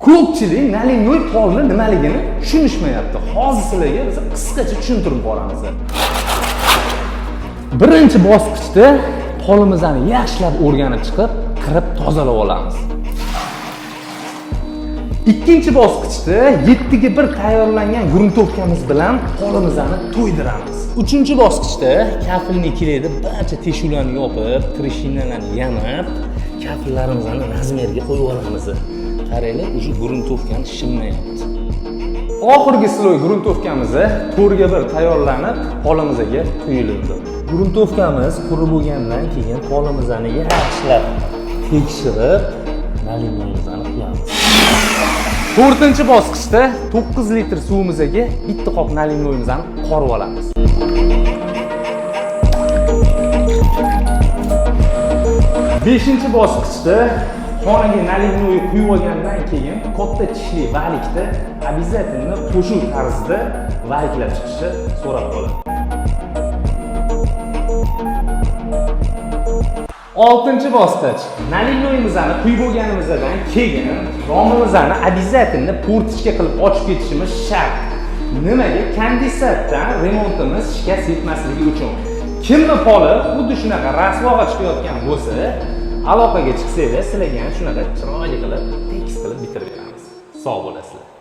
Ko'pchilik nalinnoy polni nimaligini tushunishmayapti. Hozir sizlarga biz qisqacha tushuntirib boramiz. Birinchi bosqichda polimizni yaxshilab o'rganib chiqib, kirib tozalab olamiz. Ikkinchi bosqichda 7 ga 1 tayyorlangan gruntovkamiz bilan polimizni to'ydiramiz. Uchinchi bosqichda kafilni ikkilaydi, barcha teshuvlarni yopib, treshinalarni yamab, kafillarimizni razmeriga qo'yib olamiz. Qaranglar, o'sha gruntovkani shimmayapti. Oxirgi sloy gruntovkamiz 4 ga 1 tayyorlanib, polimizga quyildi. Gruntovkamiz qurib bo'lgandan keyin polimizni yaxshilab tekshirib, nalinnoyimizni quyamiz. 4-chi bosqichda 9 litr suvimizga bitta qop nalinnoyimizni qorib olamiz. 5-chi bosqichda xonaga nalinnoy quyib olgandan keyin katta tishli valikda обязательно qo'shuv tarzida valiklab chiqishni so'rab qoladi. 6-chi bosqich. Nalinnoyimizni quyib bo'lganimizdan keyin romimizni обязательно portichka qilib ochib ketishimiz shart. Nimaga? Kondensatdan remontimiz shikast yetmasligi uchun. Kimni poli xuddi shunaqa rasvoga chiqayotgan bo'lsa, aloqaga chiqsanglar, sizlarga ham shunaqa chiroyli qilib, tekis qilib bitirib beramiz. Sog' bo'lasizlar.